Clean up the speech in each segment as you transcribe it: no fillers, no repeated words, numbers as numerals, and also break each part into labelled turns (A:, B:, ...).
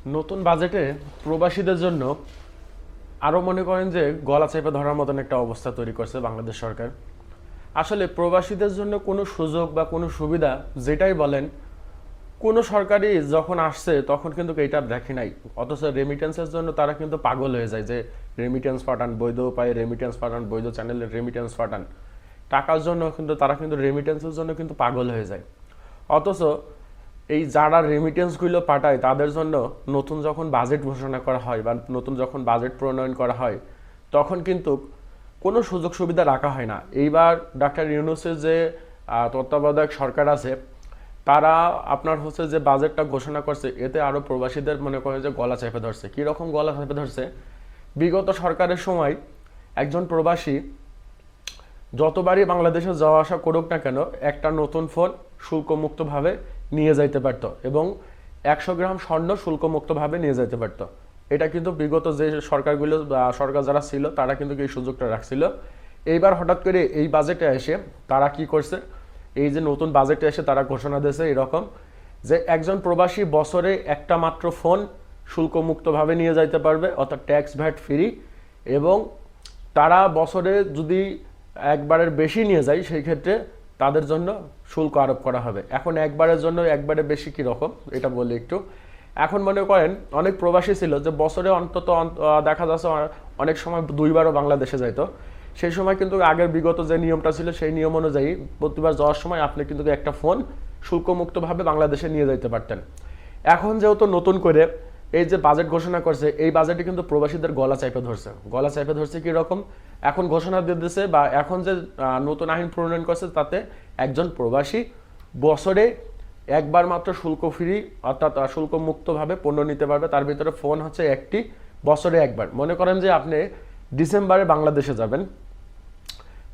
A: নতুন বাজেটে প্রবাসীদের জন্য আরও মনে করেন যে গলা চেপে ধরার মতন একটা অবস্থা তৈরি করছে বাংলাদেশ সরকার। আসলে প্রবাসীদের জন্য কোনো সুযোগ বা কোনো সুবিধা যেটাই বলেন, কোনো সরকারই যখন আসছে তখন কিন্তু এইটা দেখে নাই। অথচ রেমিটেন্সের জন্য তারা কিন্তু পাগল হয়ে যায় যে রেমিটেন্স পাঠান, বৈধ উপায়ে রেমিটেন্স পাঠান, বৈধ চ্যানেলে রেমিটেন্স পাঠান। টাকার জন্য কিন্তু তারা কিন্তু রেমিটেন্সের জন্য কিন্তু পাগল হয়ে যায়। অথচ এই যারা রেমিটেন্সগুলো পাঠায় তাদের জন্য নতুন যখন বাজেট ঘোষণা করা হয় বা নতুন যখন বাজেট প্রণয়ন করা হয় তখন কিন্তু কোনো সুযোগ সুবিধা রাখা হয় না। এইবার ডাক্তার ইউনূসের যে তত্ত্বাবধায়ক সরকার আছে তারা আপনার হচ্ছে যে বাজেটটা ঘোষণা করছে, এতে আরও প্রবাসীদের মনে করে যে গলা চেপে ধরছে। কীরকম গলা চেপে ধরছে? বিগত সরকারের সময় একজন প্রবাসী যতবারই বাংলাদেশে যাওয়া আসা করুক না কেন একটা নতুন ফোন শুল্কমুক্তভাবে নিয়ে যাইতে পারতো এবং 100 গ্রাম স্বর্ণ শুল্কমুক্তভাবে নিয়ে যেতে পারতো। এটা কিন্তু বিগত যে সরকারগুলো সরকার যারা ছিল তারা কিন্তু এই সুযোগটা রাখছিল। এইবার হঠাৎ করে এই বাজেটে এসে তারা কি করছে, এই যে নতুন বাজেটে এসে তারা ঘোষণা দিয়েছে এরকম যে একজন প্রবাসী বছরে একটা মাত্র ফোন শুল্কমুক্তভাবে নিয়ে যাইতে পারবে, অর্থাৎ ট্যাক্স ভ্যাট ফ্রি। এবং তারা বছরে যদি একবারের বেশি নিয়ে যায় সেই ক্ষেত্রে তাদের জন্য শুল্ক আরোপ করা হবে। এখন একবারের জন্য একবারে বেশি কী রকম এটা বলি একটু। এখন মনে করেন অনেক প্রবাসী ছিল যে বছরে অন্তত দেখা যাচ্ছে অনেক সময় দুইবারও বাংলাদেশে যাইতো। সেই সময় কিন্তু আগের বিগত যে নিয়মটা ছিল সেই নিয়ম অনুযায়ী প্রতিবার যাওয়ার সময় আপনি কিন্তু একটা ফোন শুল্কমুক্তভাবে বাংলাদেশে নিয়ে যাইতে পারতেন। এখন যেহেতু নতুন করে এই যে বাজেট ঘোষণা করছে, এই বাজেটে কিন্তু প্রবাসীদের গলা চাইপে ধরছে। গলা চাইপে ধরছে কীরকম? এখন ঘোষণা দিয়ে দিচ্ছে বা এখন যে নতুন আইন প্রণয়ন করছে তাতে একজন প্রবাসী বছরে একবার মাত্র শুল্ক ফ্রি অর্থাৎ শুল্কমুক্তভাবে পণ্য নিতে পারবে। তার ভিতরে ফোন হচ্ছে একটি, বছরে একবার। মনে করেন যে আপনি ডিসেম্বরে বাংলাদেশে যাবেন,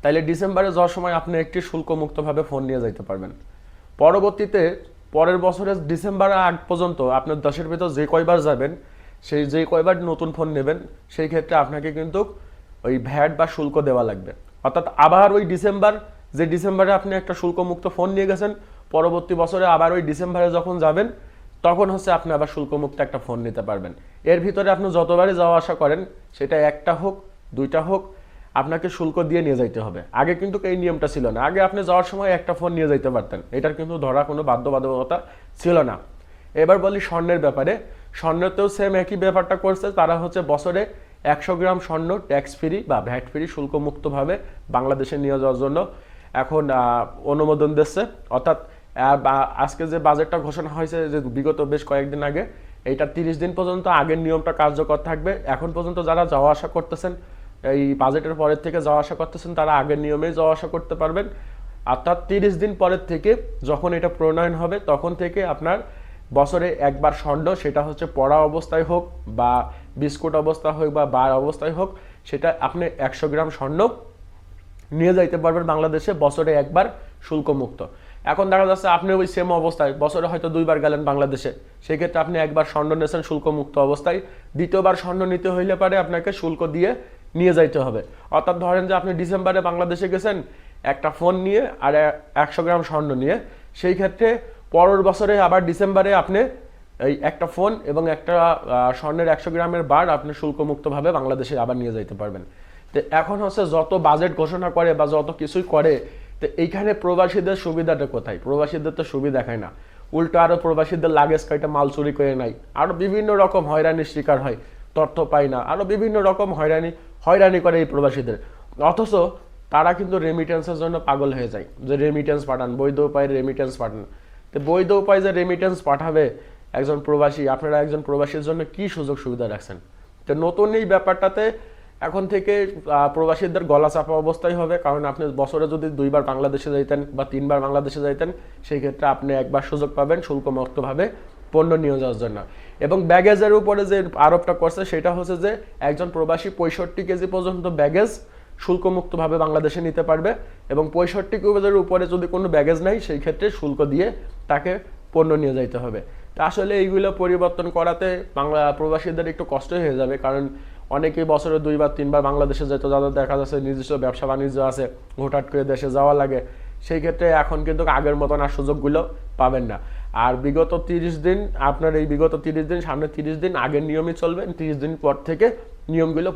A: তাইলে ডিসেম্বরে যাওয়ার সময় আপনি একটি শুল্কমুক্তভাবে ফোন নিয়ে যাইতে পারবেন। পরবর্তীতে পরের বছরের ডিসেম্বর আগ পর্যন্ত আপনার দেশের ভিতর যে কয়বার যাবেন, সেই যে কয়বার নতুন ফোন নেবেন সেই ক্ষেত্রে আপনাকে কিন্তু ওই ভ্যাট বা শুল্ক দেওয়া লাগবে। অর্থাৎ আবার ওই ডিসেম্বরে আপনি একটা শুল্কমুক্ত ফোন নিয়ে গেছেন, পরবর্তী বছরে আবার ওই ডিসেম্বরে যখন যাবেন তখন হচ্ছে আপনি আবার শুল্কমুক্ত একটা ফোন নিতে পারবেন। এর ভিতরে আপনি যতবারই যাওয়া আসা করেন, সেটা একটা হোক দুইটা হোক, আপনাকে শুল্ক দিয়ে নিয়ে যাইতে হবে। আগে কিন্তু এই নিয়মটা ছিল না। আগে আপনি যাওয়ার সময় একটা ফোন নিয়ে যাইতে পারতেন, এটার কিন্তু ধরা কোনো বাধ্যবাধকতা ছিল না। এবার বলি স্বর্ণের ব্যাপারে। স্বর্ণতেও সেম একই ব্যাপারটা করছে। তারা হচ্ছে বছরে 100 গ্রাম স্বর্ণ ট্যাক্স ফ্রি বা ভ্যাট ফ্রি শুল্কমুক্তভাবে বাংলাদেশে নিয়ে যাওয়ার জন্য এখন অনুমোদন দিচ্ছে। অর্থাৎ আজকে যে বাজেটটা ঘোষণা হয়েছে যে বিগত বেশ কয়েকদিন আগে, এইটা 30 দিন পর্যন্ত আগের নিয়মটা কার্যকর থাকবে। এখন পর্যন্ত যারা যাওয়া আসা করতেছেন, এই বাজেটের পরের থেকে যাওয়া আসা করতেছেন, তারা আগের নিয়মেই যাওয়া আসা করতে পারবেন। অর্থাৎ 30 দিন পরের থেকে যখন এটা প্রণয়ন হবে তখন থেকে আপনার বছরে একবার স্বর্ণ, সেটা হচ্ছে পড়া অবস্থায় হোক বা বিস্কুট অবস্থা হোক বা বার অবস্থায় হোক, সেটা আপনি 100 গ্রাম স্বর্ণ নিয়ে যাইতে পারবেন বাংলাদেশে বছরে একবার শুল্কমুক্ত। এখন দেখা যাচ্ছে আপনি ওই সেম অবস্থায় বছরে হয়তো দুইবার গেলেন বাংলাদেশে, সেক্ষেত্রে আপনি একবার স্বর্ণ নিয়েছেন শুল্কমুক্ত অবস্থায়, দ্বিতীয়বার স্বর্ণ নিতে হইলে পারে আপনাকে শুল্ক দিয়ে নিয়ে যাইতে হবে। অর্থাৎ ধরেন যে আপনি ডিসেম্বরে বাংলাদেশে গেছেন একটা ফোন নিয়ে আর 100 গ্রাম স্বর্ণ নিয়ে, সেই ক্ষেত্রে পরের বছরে আবার ডিসেম্বরে আপনি এই একটা ফোন এবং একটা স্বর্ণের 100 গ্রামের বার আপনি শুল্কমুক্তভাবে বাংলাদেশে আবার নিয়ে যাইতে পারবেন। তো এখন হচ্ছে যত বাজেট ঘোষণা করে বা যত কিছুই করে, তো এইখানে প্রবাসীদের সুবিধাটা কোথায়? প্রবাসীদের তো সুবিধা দেখায় না, উল্টো আরও প্রবাসীদের লাগেজ কয়টা মাল চুরি করে নাই, আরও বিভিন্ন রকম হয়রানির শিকার হয়, তথ্য পায় না, আরও বিভিন্ন রকম হয়রানি করে এই প্রবাসীদের। অথচ তারা কিন্তু রেমিটেন্সের জন্য পাগল হয়ে যায় যে রেমিটেন্স পাঠান, বৈধ উপায়ে রেমিটেন্স পাঠান। তো বৈধ উপায়ে যে রেমিটেন্স পাঠাবে একজন প্রবাসী, আপনারা একজন প্রবাসীর জন্য কি সুযোগ সুবিধা রাখছেন? তো নতুন এই ব্যাপারটাতে এখন থেকে প্রবাসীদের গলা চাপা অবস্থায় হবে। কারণ আপনি বছরে যদি দুইবার বাংলাদেশে যাইতেন বা তিনবার বাংলাদেশে যাইতেন, সেই ক্ষেত্রে আপনি একবার সুযোগ পাবেন শুল্কমুক্তভাবে পণ্য নিয়ে যাওয়ার জন্য। এবং ব্যাগেজের উপরে যে আরোপটা করছে সেটা হচ্ছে যে একজন প্রবাসী 65 কেজি পর্যন্ত ব্যাগেজ শুল্কমুক্তভাবে বাংলাদেশে নিতে পারবে এবং 65 কেজির উপরে যদি কোনো ব্যাগেজ নাই সেই ক্ষেত্রে শুল্ক দিয়ে তাকে পণ্য নিয়ে যাইতে হবে। তা আসলে এইগুলো পরিবর্তন করাতে বাংলা প্রবাসীদের একটু কষ্ট হয়ে যাবে। কারণ অনেকেই বছরে দুইবার তিনবার বাংলাদেশে যেত, যাদের দেখা যাচ্ছে নিজস্ব ব্যবসা বাণিজ্য আছে, হুটহাট করে দেশে যাওয়া লাগে, সেই ক্ষেত্রে এখন কিন্তু আগের মতন আর সুযোগগুলো পাবেন না। আর বিগত 30 দিন আপনার এই বিগত 30 দিন সামনে 30 দিন আগের নিয়মই চলবে, 30 দিন পর থেকে নিয়মগুলো